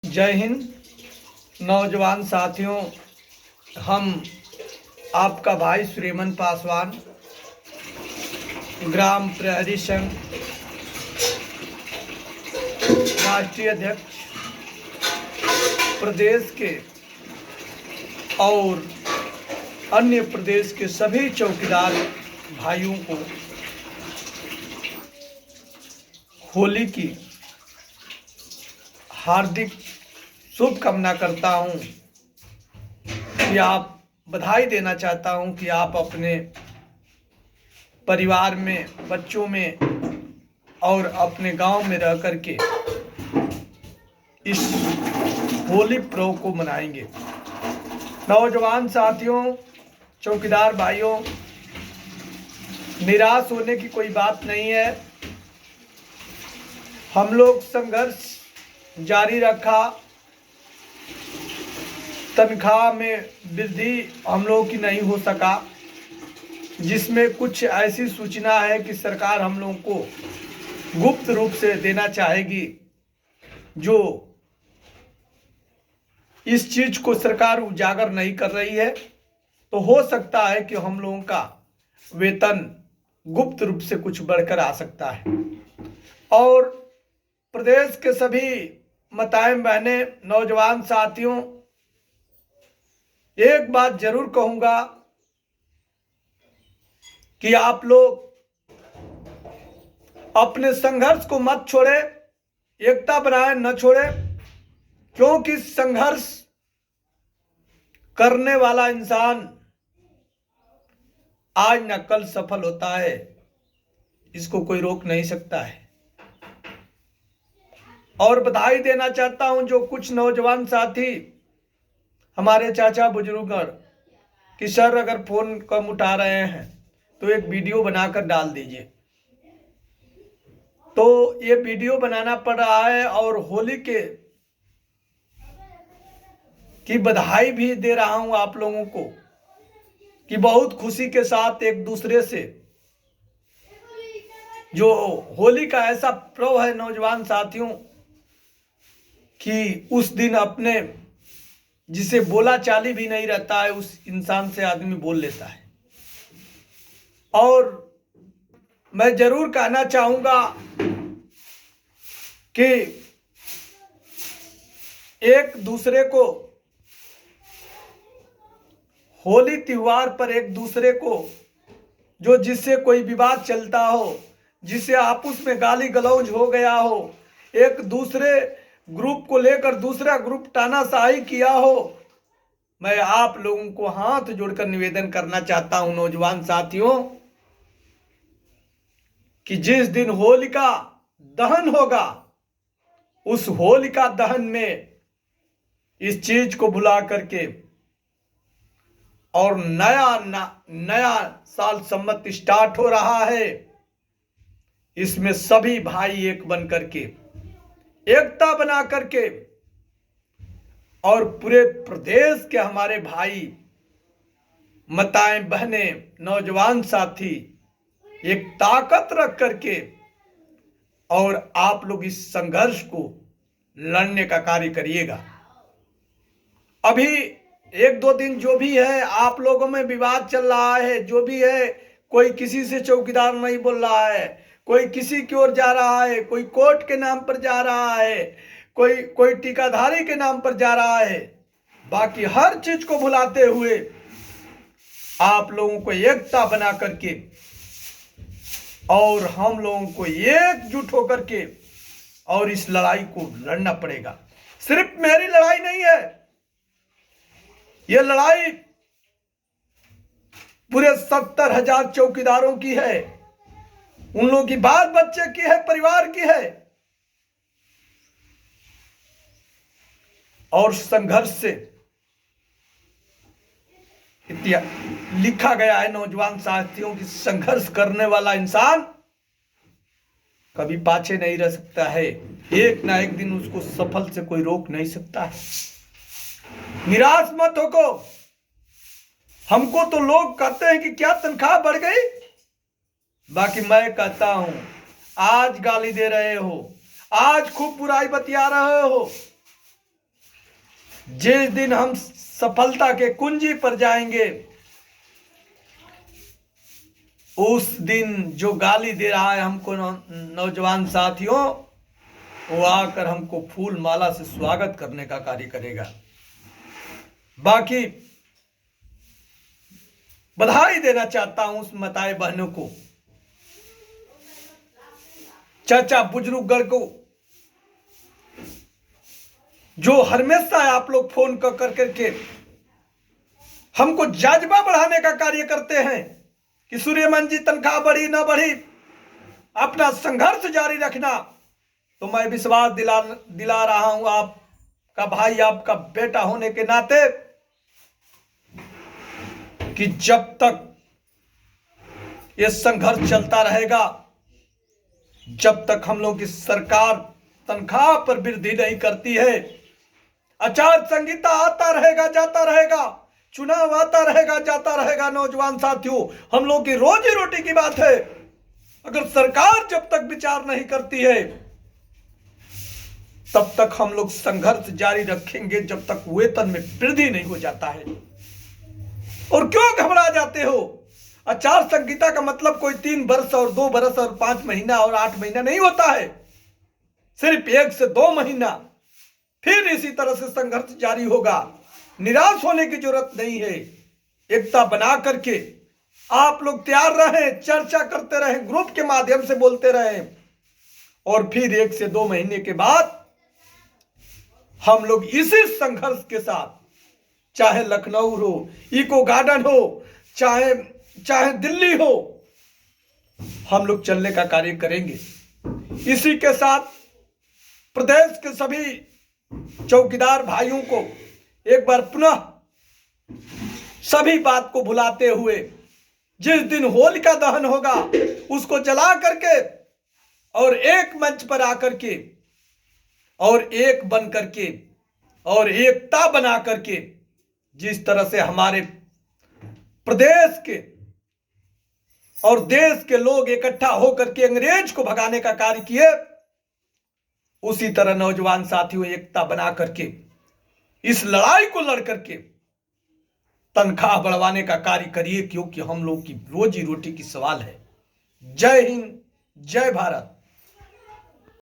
जय हिंद। नौजवान साथियों, हम आपका भाई श्रीमन पासवान, ग्राम प्रहरी संघ राष्ट्रीय अध्यक्ष, प्रदेश के और अन्य प्रदेश के सभी चौकीदार भाइयों को होली की हार्दिक शुभकामना करता हूं कि आप बधाई देना चाहता हूं कि आप अपने परिवार में, बच्चों में और अपने गांव में रह कर के इस होली पर्व को मनाएंगे। नौजवान साथियों, चौकीदार भाइयों, निराश होने की कोई बात नहीं है। हम लोग संघर्ष जारी रखा। तनख्वाह में वृद्धि हम लोगों की नहीं हो सका, जिसमें कुछ ऐसी सूचना है कि सरकार हम लोगों को गुप्त रूप से देना चाहेगी। जो इस चीज को सरकार उजागर नहीं कर रही है, तो हो सकता है कि हम लोगों का वेतन गुप्त रूप से कुछ बढ़कर आ सकता है। और प्रदेश के सभी माताएं बहनें, नौजवान साथियों, एक बात जरूर कहूंगा कि आप लोग अपने संघर्ष को मत छोड़े, एकता बनाए न छोड़े, क्योंकि संघर्ष करने वाला इंसान आज न कल सफल होता है, इसको कोई रोक नहीं सकता है। और बधाई देना चाहता हूं जो कुछ नौजवान साथी, हमारे चाचा बुजुर्ग, कि सर अगर फोन कम उठा रहे हैं तो एक वीडियो बनाकर डाल दीजिए। तो ये वीडियो बनाना पड़ रहा है और होली की बधाई भी दे रहा हूं आप लोगों को कि बहुत खुशी के साथ एक दूसरे से, जो होली का ऐसा पर्व है नौजवान साथियों कि उस दिन अपने जिसे बोला चाली भी नहीं रहता है, उस इंसान से आदमी बोल लेता है। और मैं जरूर कहना चाहूंगा कि एक दूसरे को होली त्योहार पर एक दूसरे को जो जिससे कोई विवाद चलता हो, जिससे आपस में गाली गलौज हो गया हो, एक दूसरे ग्रुप को लेकर दूसरा ग्रुप तानाशाही किया हो, मैं आप लोगों को हाथ जोड़कर निवेदन करना चाहता हूं नौजवान साथियों कि जिस दिन होलिका दहन होगा, उस होलिका दहन में इस चीज को भुला करके और नया साल सम्मत स्टार्ट हो रहा है, इसमें सभी भाई एक बन करके, एकता बना करके, और पूरे प्रदेश के हमारे भाई, माताएं बहनें, नौजवान साथी एक ताकत रख करके और आप लोग इस संघर्ष को लड़ने का कार्य करिएगा। अभी एक दो दिन जो भी है आप लोगों में विवाद चल रहा है, जो भी है, कोई किसी से चौकीदार नहीं बोल रहा है, कोई किसी की ओर जा रहा है, कोई कोर्ट के नाम पर जा रहा है, कोई टीकाधारी के नाम पर जा रहा है। बाकी हर चीज को भुलाते हुए आप लोगों को एकता बना करके और हम लोगों को एकजुट होकर के और इस लड़ाई को लड़ना पड़ेगा। सिर्फ मेरी लड़ाई नहीं है, यह लड़ाई पूरे 70,000 चौकीदारों की है, उन लोगों की बाल बच्चे की है, परिवार की है। और संघर्ष से लिखा गया है नौजवान साथियों की, संघर्ष करने वाला इंसान कभी पाछे नहीं रह सकता है, एक ना एक दिन उसको सफल से कोई रोक नहीं सकता है। निराश मत होको। हमको तो लोग कहते हैं कि क्या तनख्वाह बढ़ गई, बाकी मैं कहता हूं आज गाली दे रहे हो, आज खूब बुराई बतिया रहे हो, जिस दिन हम सफलता के कुंजी पर जाएंगे, उस दिन जो गाली दे रहा है हमको नौजवान साथियों, वो आकर हमको फूल माला से स्वागत करने का कार्य करेगा। बाकी बधाई देना चाहता हूं उस माताएं बहनों को, चाचा बुजुर्गों को, जो हमेशा आप लोग फोन कर करके हमको जज्बा बढ़ाने का कार्य करते हैं कि सूर्यमन जी तनख्वाह बढ़ी ना बढ़ी, अपना संघर्ष जारी रखना। तो मैं विश्वास दिला रहा हूं आपका भाई, आपका बेटा होने के नाते, कि जब तक ये संघर्ष चलता रहेगा, जब तक हम लोग की सरकार तनख्वाह पर वृद्धि नहीं करती है, आचार संहिता आता रहेगा जाता रहेगा, चुनाव आता रहेगा जाता रहेगा, नौजवान साथियों हम लोग की रोजी रोटी की बात है। अगर सरकार जब तक विचार नहीं करती है, तब तक हम लोग संघर्ष जारी रखेंगे, जब तक वेतन में वृद्धि नहीं हो जाता है। और क्यों घबरा जाते हो? आचार संहिता का मतलब कोई 3 वर्ष और 2 वर्ष और 5 महीना और 8 महीना नहीं होता है, सिर्फ 1 से 2 महीना। फिर इसी तरह से संघर्ष जारी होगा। निराश होने की जरूरत नहीं है। एकता बना करके आप लोग तैयार रहें, चर्चा करते रहें, ग्रुप के माध्यम से बोलते रहें, और फिर 1 से 2 महीने के बाद हम लोग इसी संघर्ष के साथ, चाहे लखनऊ हो, इको गार्डन हो, चाहे दिल्ली हो, हम लोग चलने का कार्य करेंगे। इसी के साथ प्रदेश के सभी चौकीदार भाइयों को एक बार पुनः सभी बात को भुलाते हुए, जिस दिन होलिका दहन होगा उसको जला करके और एक मंच पर आकर के और एक बन करके और एकता बना करके, जिस तरह से हमारे प्रदेश के और देश के लोग इकट्ठा होकर के अंग्रेज को भगाने का कार्य किए, उसी तरह नौजवान साथियों एकता बना करके इस लड़ाई को लड़ करके तनख्वाह बढ़वाने का कार्य करिए, क्योंकि हम लोग की रोजी रोटी की सवाल है। जय हिंद, जय भारत।